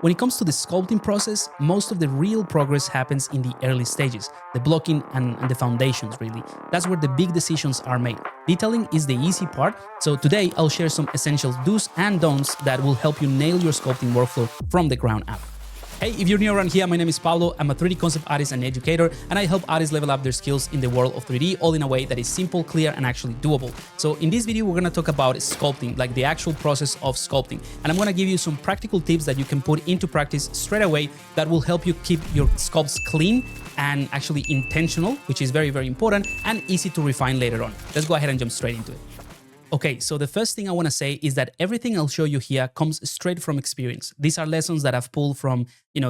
When it comes to the sculpting process, most of the real progress happens in the early stages, the blocking and the foundations really. That's where the big decisions are made. Detailing is the easy part, so today I'll share some essential do's and don'ts that will help you nail your sculpting workflow from the ground up. Hey, if you're new around here, my name is Pablo. I'm a 3D concept artist and educator, and I help artists level up their skills in the world of 3D, all in a way that is simple, clear, and actually doable. So in this video, we're gonna talk about sculpting, like the actual process of sculpting. And I'm gonna give you some practical tips that you can put into practice straight away that will help you keep your sculpts clean and actually intentional, which is very, very important, and easy to refine later on. Let's go ahead and jump straight into it. Okay, so the first thing I want to say is that everything I'll show you here comes straight from experience. These are lessons that I've pulled from,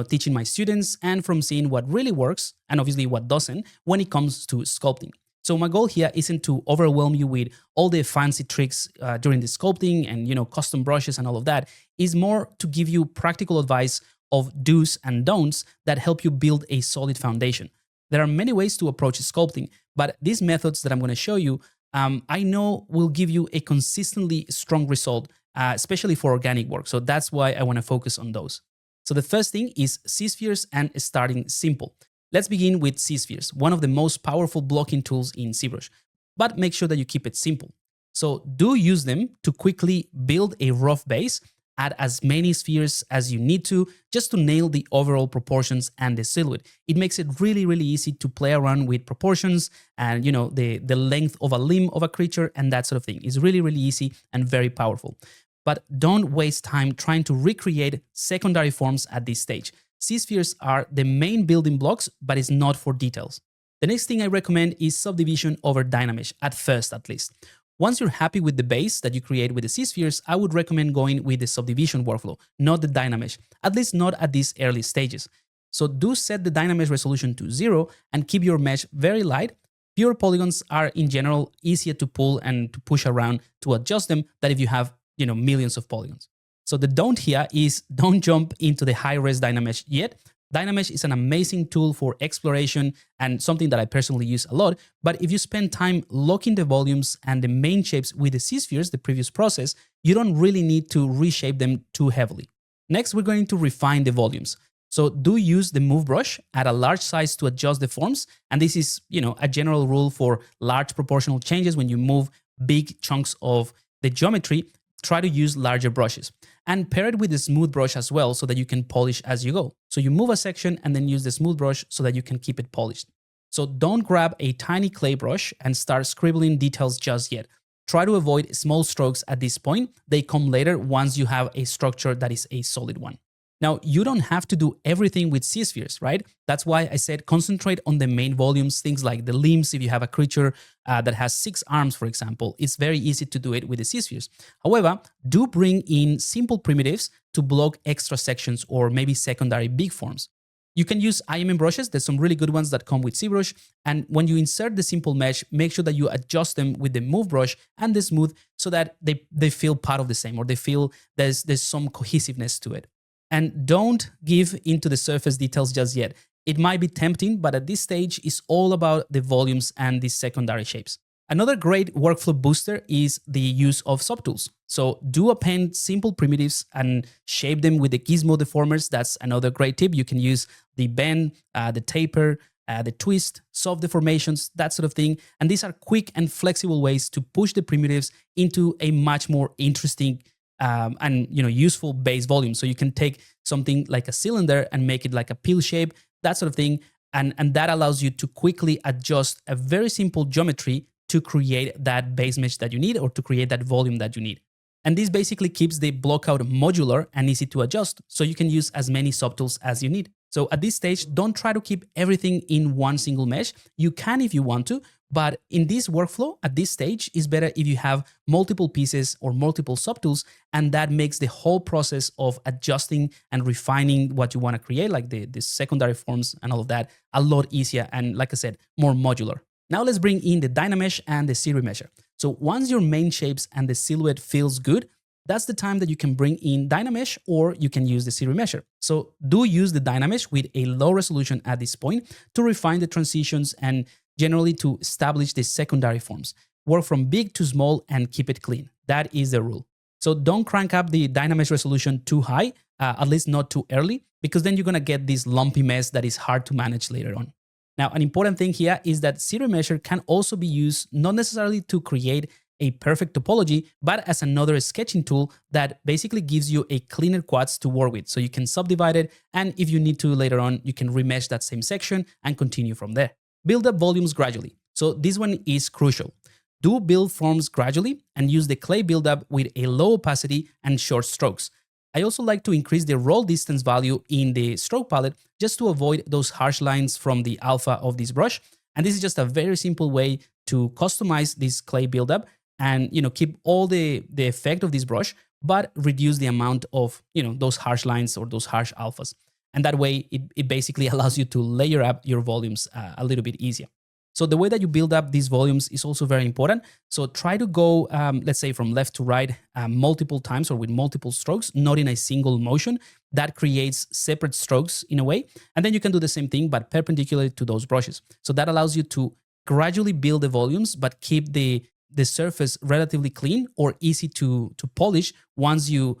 teaching my students and from seeing what really works and obviously what doesn't when it comes to sculpting. So my goal here isn't to overwhelm you with all the fancy tricks during the sculpting and, custom brushes and all of that. It's more to give you practical advice of do's and don'ts that help you build a solid foundation. There are many ways to approach sculpting, but these methods that I'm going to show you I know will give you a consistently strong result, especially for organic work. So that's why I want to focus on those. So the first thing is ZSpheres and starting simple. Let's begin with ZSpheres, one of the most powerful blocking tools in ZBrush, but make sure that you keep it simple. So do use them to quickly build a rough base, add as many spheres as you need to, just to nail the overall proportions and the silhouette. It makes it really, really easy to play around with proportions and, the length of a limb of a creature and that sort of thing. It's really, really easy and very powerful. But don't waste time trying to recreate secondary forms at this stage. ZSpheres are the main building blocks, but it's not for details. The next thing I recommend is Subdivision over Dynamesh, at first at least. Once you're happy with the base that you create with the ZSpheres, I would recommend going with the Subdivision workflow, not the Dynamesh, at least not at these early stages. So do set the Dynamesh resolution to 0 and keep your mesh very light. Pure polygons are in general easier to pull and to push around to adjust them than if you have, millions of polygons. So the don't here is don't jump into the high-res Dynamesh yet. Dynamesh is an amazing tool for exploration and something that I personally use a lot. But if you spend time locking the volumes and the main shapes with the ZSpheres, the previous process, you don't really need to reshape them too heavily. Next, we're going to refine the volumes. So do use the move brush at a large size to adjust the forms. And this is, a general rule for large proportional changes. When you move big chunks of the geometry, try to use larger brushes. And pair it with the smooth brush as well so that you can polish as you go. So you move a section and then use the smooth brush so that you can keep it polished. So don't grab a tiny clay brush and start scribbling details just yet. Try to avoid small strokes at this point. They come later once you have a structure that is a solid one. Now, you don't have to do everything with ZSpheres, right? That's why I said concentrate on the main volumes, things like the limbs. If you have a creature that has 6 arms, for example, it's very easy to do it with the ZSpheres. However, do bring in simple primitives to block extra sections or maybe secondary big forms. You can use IMM brushes. There's some really good ones that come with ZBrush. And when you insert the simple mesh, make sure that you adjust them with the move brush and the smooth so that they feel part of the same, or they feel there's some cohesiveness to it. And don't give into the surface details just yet. It might be tempting, but at this stage, it's all about the volumes and the secondary shapes. Another great workflow booster is the use of Subtools. So do append simple primitives and shape them with the gizmo deformers. That's another great tip. You can use the bend, the taper, the twist, soft deformations, that sort of thing. And these are quick and flexible ways to push the primitives into a much more interesting and useful base volume. So you can take something like a cylinder and make it like a pill shape, that sort of thing. And that allows you to quickly adjust a very simple geometry to create that base mesh that you need or to create that volume that you need. And this basically keeps the blockout modular and easy to adjust, so you can use as many subtools as you need. So at this stage, don't try to keep everything in one single mesh. You can if you want to, but in this workflow, at this stage, it's better if you have multiple pieces or multiple subtools, and that makes the whole process of adjusting and refining what you want to create, like the secondary forms and all of that, a lot easier and, like I said, more modular. Now let's bring in the Dynamesh and the ZRemesh. So once your main shapes and the silhouette feels good, that's the time that you can bring in Dynamesh, or you can use the ZRemesh. So do use the Dynamesh with a low resolution at this point to refine the transitions and generally to establish the secondary forms. Work from big to small and keep it clean. That is the rule. So don't crank up the Dynamesh resolution too high, at least not too early, because then you're gonna get this lumpy mess that is hard to manage later on. Now, an important thing here is that ZRemesher can also be used not necessarily to create a perfect topology, but as another sketching tool that basically gives you a cleaner quads to work with. So you can subdivide it, and if you need to later on, you can remesh that same section and continue from there. Build up volumes gradually. So this one is crucial. Do build forms gradually and use the clay buildup with a low opacity and short strokes. I also like to increase the roll distance value in the stroke palette just to avoid those harsh lines from the alpha of this brush. And this is just a very simple way to customize this clay buildup and keep all the effect of this brush, but reduce the amount of those harsh lines or those harsh alphas. And that way it basically allows you to layer up your volumes a little bit easier. So the way that you build up these volumes is also very important. So try to go, let's say, from left to right multiple times or with multiple strokes, not in a single motion. That creates separate strokes in a way. And then you can do the same thing, but perpendicular to those brushes. So that allows you to gradually build the volumes, but keep the surface relatively clean or easy to polish. Once you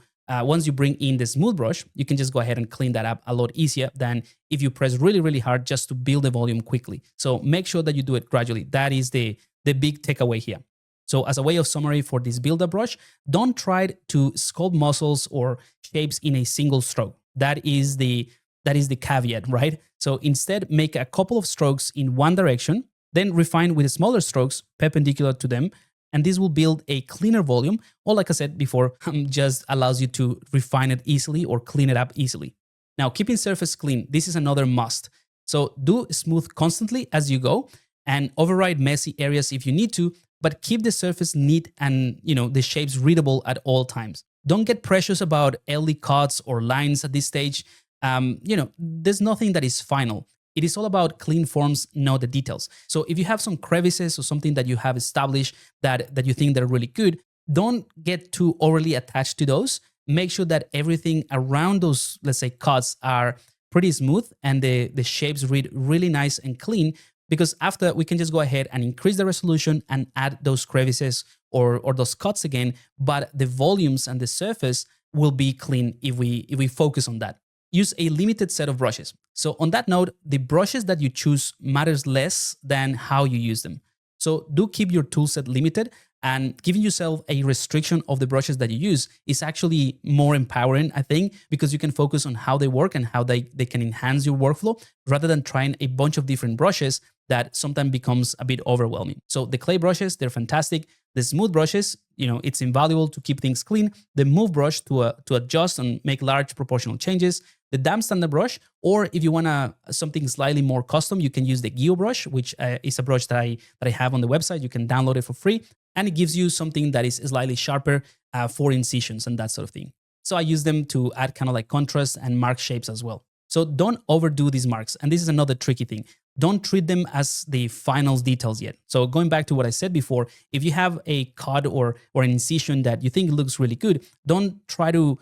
bring in the smooth brush, you can just go ahead and clean that up a lot easier than if you press really, really hard just to build the volume quickly. So make sure that you do it gradually. That is the big takeaway here. So as a way of summary for this buildup brush, don't try to sculpt muscles or shapes in a single stroke. That is the caveat, right? So instead, make a couple of strokes in one direction, then refine with smaller strokes perpendicular to them, and this will build a cleaner volume, or like I said before, just allows you to refine it easily or clean it up easily. Now, keeping surface clean, this is another must. So do smooth constantly as you go and override messy areas if you need to, but keep the surface neat and the shapes readable at all times. Don't get precious about early cuts or lines at this stage. There's nothing that is final. It is all about clean forms, not the details. So if you have some crevices or something that you have established that you think they're really good, don't get too overly attached to those. Make sure that everything around those, let's say, cuts are pretty smooth and the shapes read really nice and clean, because after we can just go ahead and increase the resolution and add those crevices or those cuts again, but the volumes and the surface will be clean if we focus on that. Use a limited set of brushes. So on that note, the brushes that you choose matters less than how you use them. So do keep your toolset limited, and giving yourself a restriction of the brushes that you use is actually more empowering, I think, because you can focus on how they work and how they can enhance your workflow rather than trying a bunch of different brushes that sometimes becomes a bit overwhelming. So the clay brushes, they're fantastic. The smooth brushes, it's invaluable to keep things clean. The move brush to adjust and make large proportional changes. The damp standard brush, or if you want something slightly more custom, you can use the Geo brush, which is a brush that I have on the website. You can download it for free, and it gives you something that is slightly sharper for incisions and that sort of thing. So I use them to add kind of like contrast and mark shapes as well. So don't overdo these marks. And this is another tricky thing. Don't treat them as the final details yet. So going back to what I said before, if you have a cut or an incision that you think looks really good, don't try to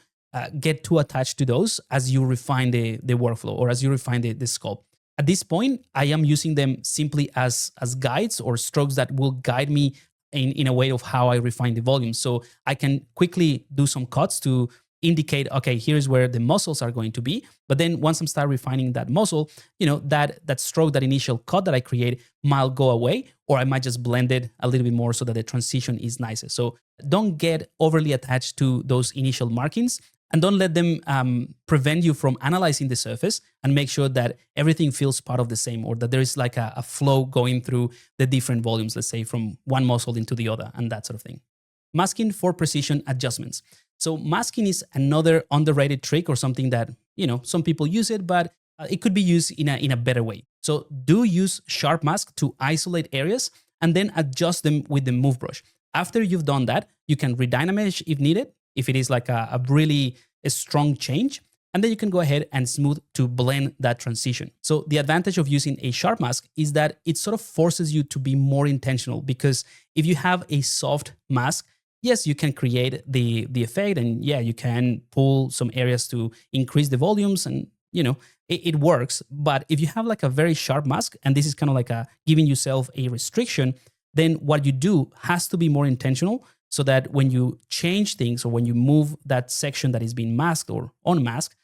get too attached to those as you refine the workflow or as you refine the sculpt. At this point, I am using them simply as guides or strokes that will guide me in a way of how I refine the volume. So I can quickly do some cuts to indicate, okay, here's where the muscles are going to be. But then once I'm start refining that muscle, that stroke, that initial cut that I create might go away, or I might just blend it a little bit more so that the transition is nicer. So don't get overly attached to those initial markings, and don't let them prevent you from analyzing the surface, and make sure that everything feels part of the same, or that there is like a flow going through the different volumes, let's say from one muscle into the other and that sort of thing. Masking for precision adjustments. So masking is another underrated trick, or something that, some people use it, but it could be used in a better way. So do use sharp mask to isolate areas and then adjust them with the move brush. After you've done that, you can re-Dynamesh if needed, if it is like a really strong change, and then you can go ahead and smooth to blend that transition. So the advantage of using a sharp mask is that it sort of forces you to be more intentional, because if you have a soft mask, yes, you can create the effect, and yeah, you can pull some areas to increase the volumes, and it works. But if you have like a very sharp mask, and this is kind of like giving yourself a restriction, then what you do has to be more intentional, so that when you change things or when you move that section that is being masked or unmasked,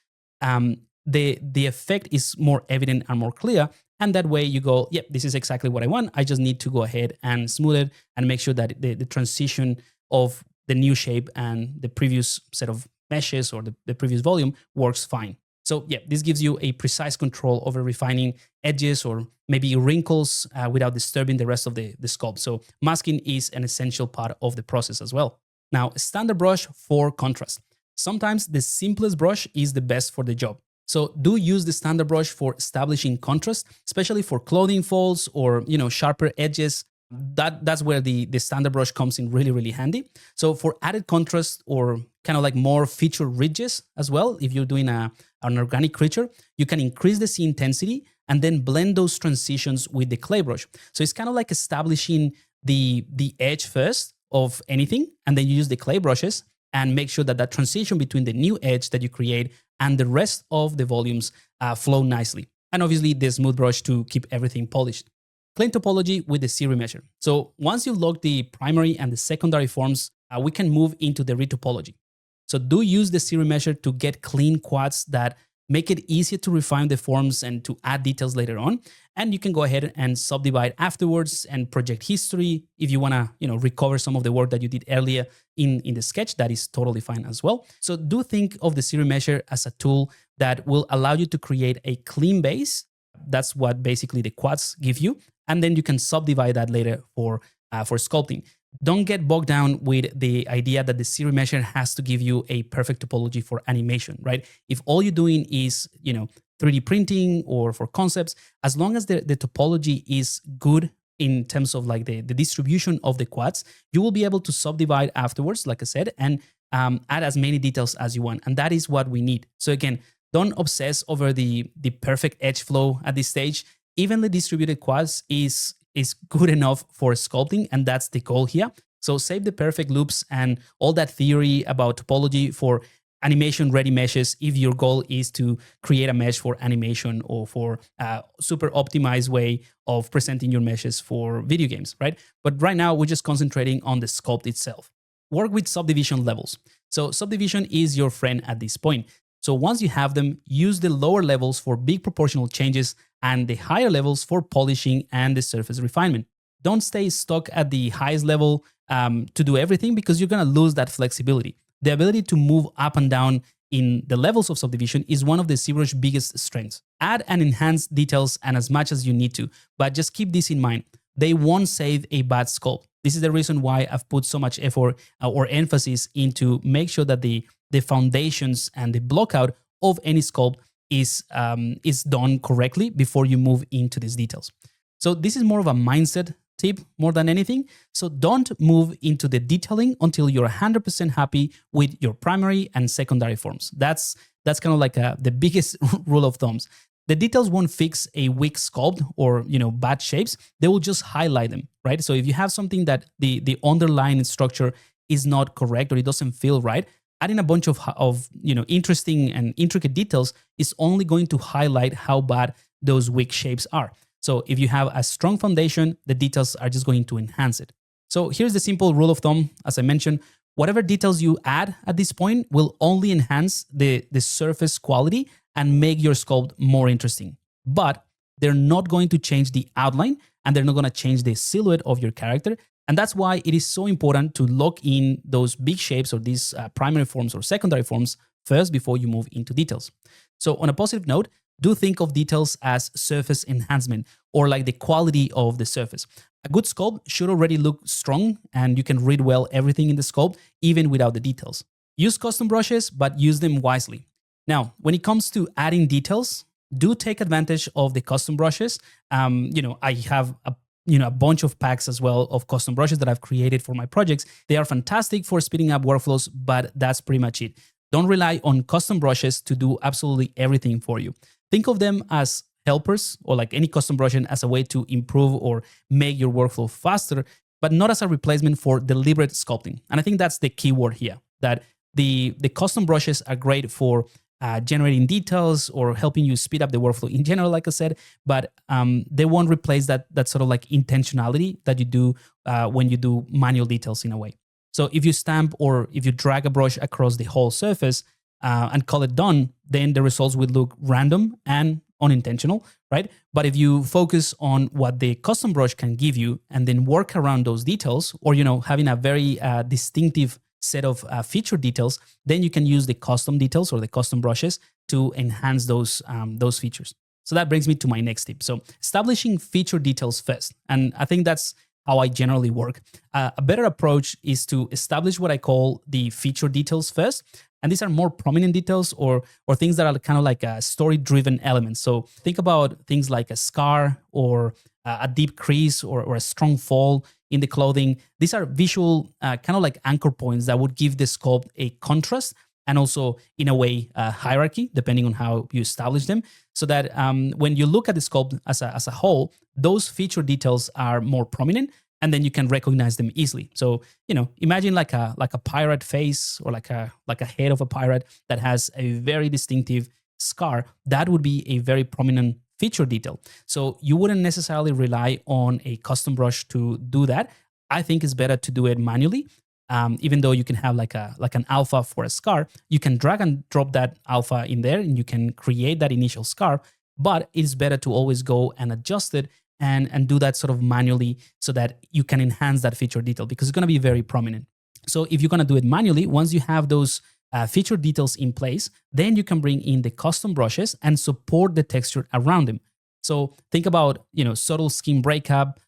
the effect is more evident and more clear. And that way you go, yep, this is exactly what I want. I just need to go ahead and smooth it and make sure that the transition of the new shape and the previous set of meshes or the previous volume works fine. So yeah, this gives you a precise control over refining edges or maybe wrinkles without disturbing the rest of the sculpt. So masking is an essential part of the process as well. Now, standard brush for contrast. Sometimes the simplest brush is the best for the job. So do use the standard brush for establishing contrast, especially for clothing folds or sharper edges. That's where the standard brush comes in really, really handy. So for added contrast or kind of like more feature ridges as well, if you're doing an organic creature, you can increase the scene intensity and then blend those transitions with the clay brush. So it's kind of like establishing the edge first of anything, and then you use the clay brushes and make sure that that transition between the new edge that you create and the rest of the volumes flow nicely. And obviously the smooth brush to keep everything polished. Clean topology with the ZRemesh. So once you've locked the primary and the secondary forms, we can move into the retopology. So do use the ZRemesh to get clean quads that make it easier to refine the forms and to add details later on. And you can go ahead and subdivide afterwards and project history. If you want to, recover some of the work that you did earlier in the sketch, that is totally fine as well. So do think of the ZRemesh as a tool that will allow you to create a clean base. That's what basically the quads give you. And then you can subdivide that later for sculpting. Don't get bogged down with the idea that the ZRemesh has to give you a perfect topology for animation, right? If all you're doing is, 3D printing or for concepts, as long as the topology is good in terms of like the distribution of the quads, you will be able to subdivide afterwards, like I said, and add as many details as you want. And that is what we need. So again, don't obsess over the perfect edge flow at this stage. Evenly distributed quads is good enough for sculpting, and that's the goal here. So save the perfect loops and all that theory about topology for animation-ready meshes if your goal is to create a mesh for animation or for a super optimized way of presenting your meshes for video games, right? But right now, we're just concentrating on the sculpt itself. Work with subdivision levels. So subdivision is your friend at this point. So once you have them, use the lower levels for big proportional changes and the higher levels for polishing and the surface refinement. Don't stay stuck at the highest level to do everything, because you're going to lose that flexibility. The ability to move up and down in the levels of subdivision is one of the ZBrush biggest strengths. Add and enhance details and as much as you need to, but just keep this in mind. They won't save a bad sculpt. This is the reason why I've put so much effort or emphasis into make sure that the foundations and the blockout of any sculpt is done correctly before you move into these details. So this is more of a mindset tip more than anything. So don't move into the detailing until you're 100% happy with your primary and secondary forms. That's kind of like the biggest rule of thumbs. The details won't fix a weak sculpt or bad shapes. They will just highlight them, right? So if you have something that the underlying structure is not correct or it doesn't feel right, adding a bunch of interesting and intricate details is only going to highlight how bad those weak shapes are. So if you have a strong foundation, the details are just going to enhance it. So here's the simple rule of thumb. As I mentioned, whatever details you add at this point will only enhance the surface quality and make your sculpt more interesting. But they're not going to change the outline and they're not going to change the silhouette of your character. And that's why it is so important to lock in those big shapes or these primary forms or secondary forms first before you move into details. So on a positive note, do think of details as surface enhancement or like the quality of the surface. A good sculpt should already look strong and you can read well everything in the sculpt even without the details. Use custom brushes, but use them wisely. Now, when it comes to adding details, do take advantage of the custom brushes. I have a bunch of packs as well of custom brushes that I've created for my projects. They are fantastic for speeding up workflows, but that's pretty much it. Don't rely on custom brushes to do absolutely everything for you. Think of them as helpers or like any custom brushing as a way to improve or make your workflow faster, but not as a replacement for deliberate sculpting. And I think that's the key word here, that the custom brushes are great for generating details or helping you speed up the workflow in general, like I said, but they won't replace that sort of like intentionality that you do when you do manual details in a way. So if you stamp or if you drag a brush across the whole surface and call it done, then the results would look random and unintentional, right? But if you focus on what the custom brush can give you and then work around those details, or having a very distinctive set of feature details, then you can use the custom details or the custom brushes to enhance those features. So that brings me to my next tip. So establishing feature details first, and I think that's how I generally work. A better approach is to establish what I call the feature details first. And these are more prominent details or things that are kind of like a story-driven elements. So think about things like a scar or a deep crease or a strong fall in the clothing. These are visual kind of like anchor points that would give the sculpt a contrast and also, in a way, hierarchy, depending on how you establish them, so that when you look at the sculpt as a whole, those feature details are more prominent, and then you can recognize them easily. So, imagine like a pirate face or like a head of a pirate that has a very distinctive scar. That would be a very prominent feature detail. So you wouldn't necessarily rely on a custom brush to do that. I think it's better to do it manually. Even though you can have like an alpha for a scar, you can drag and drop that alpha in there and you can create that initial scar, but it's better to always go and adjust it and do that sort of manually so that you can enhance that feature detail because it's going to be very prominent. So if you're going to do it manually, once you have those feature details in place, then you can bring in the custom brushes and support the texture around them. So think about, subtle skin breakup,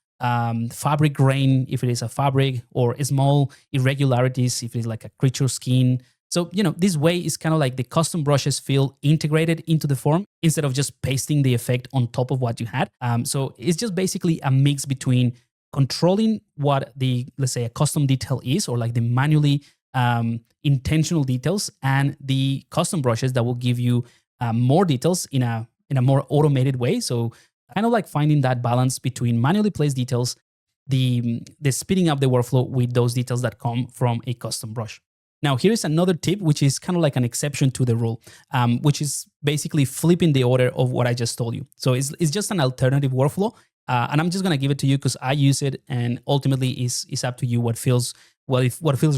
fabric grain, if it is a fabric, or small irregularities, if it is like a creature skin. So, this way is kind of like the custom brushes feel integrated into the form instead of just pasting the effect on top of what you had. So it's just basically a mix between controlling what let's say a custom detail is, or like the manually intentional details, and the custom brushes that will give you more details in a more automated way. So kind of like finding that balance between manually placed details, the speeding up the workflow with those details that come from a custom brush. Now, here is another tip, which is kind of like an exception to the rule, which is basically flipping the order of what I just told you. So it's just an alternative workflow, and I'm just going to give it to you because I use it, and ultimately it's up to you what feels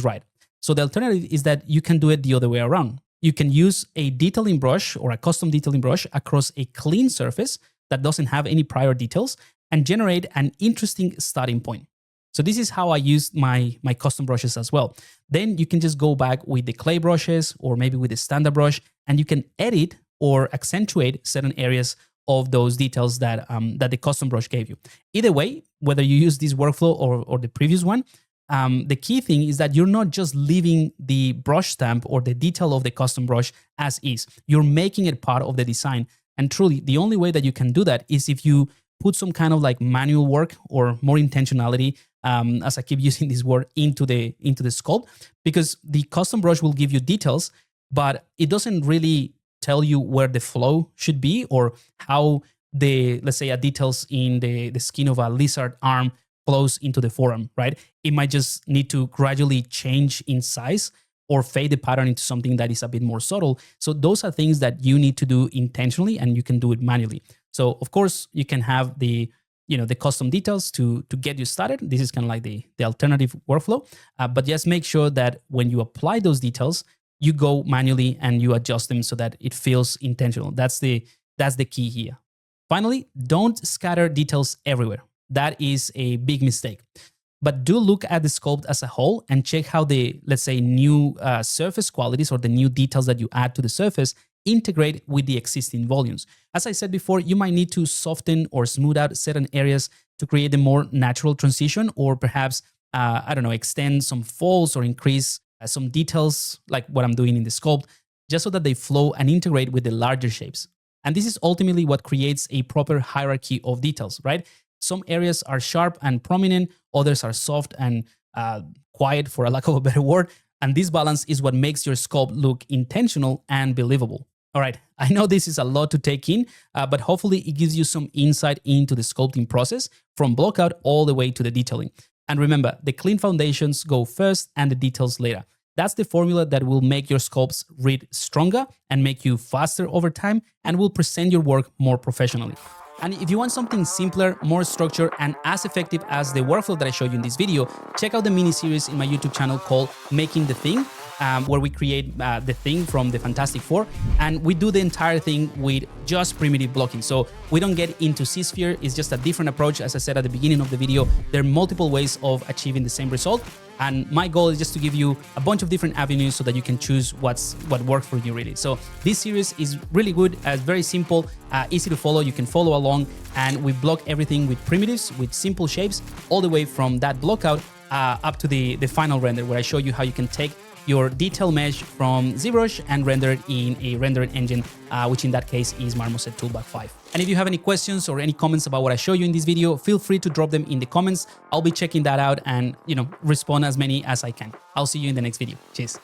right. So the alternative is that you can do it the other way around. You can use a detailing brush or a custom detailing brush across a clean surface that doesn't have any prior details and generate an interesting starting point. So this is how I use my custom brushes as well. Then you can just go back with the clay brushes or maybe with the standard brush, and you can edit or accentuate certain areas of those details that the custom brush gave you. Either way, whether you use this workflow or the previous one, the key thing is that you're not just leaving the brush stamp or the detail of the custom brush as is. You're making it part of the design. And truly, the only way that you can do that is if you put some kind of like manual work or more intentionality, as I keep using this word, into the sculpt, because the custom brush will give you details, but it doesn't really tell you where the flow should be or how let's say, a details in the skin of a lizard arm flows into the forearm, right? It might just need to gradually change in size or fade the pattern into something that is a bit more subtle. So those are things that you need to do intentionally, and you can do it manually. So of course you can have the custom details to get you started. This is kind of like the alternative workflow, but just make sure that when you apply those details, you go manually and you adjust them so that it feels intentional. That's the key here. Finally, don't scatter details everywhere. That is a big mistake. But do look at the sculpt as a whole and check how the, let's say, new surface qualities or the new details that you add to the surface integrate with the existing volumes. As I said before, you might need to soften or smooth out certain areas to create a more natural transition, or perhaps, extend some folds or increase some details like what I'm doing in the sculpt, just so that they flow and integrate with the larger shapes. And this is ultimately what creates a proper hierarchy of details, right? Some areas are sharp and prominent, others are soft and quiet, for a lack of a better word. And this balance is what makes your sculpt look intentional and believable. All right, I know this is a lot to take in, but hopefully it gives you some insight into the sculpting process from Blockout all the way to the detailing. And remember, the clean foundations go first and the details later. That's the formula that will make your sculpts read stronger and make you faster over time and will present your work more professionally. And if you want something simpler, more structured, and as effective as the workflow that I showed you in this video, check out the mini-series in my YouTube channel called Making the Thing, where we create the thing from the Fantastic Four, and we do the entire thing with just primitive blocking. So we don't get into ZSphere, it's just a different approach. As I said at the beginning of the video, there are multiple ways of achieving the same result. And my goal is just to give you a bunch of different avenues so that you can choose what works for you really. So this series is really good, very simple, easy to follow. You can follow along, and we block everything with primitives, with simple shapes, all the way from that blockout up to the final render, where I show you how you can take your detail mesh from ZBrush and render it in a rendering engine, which in that case is Marmoset Toolbag 5. And if you have any questions or any comments about what I show you in this video, feel free to drop them in the comments. I'll be checking that out and, respond as many as I can. I'll see you in the next video. Cheers.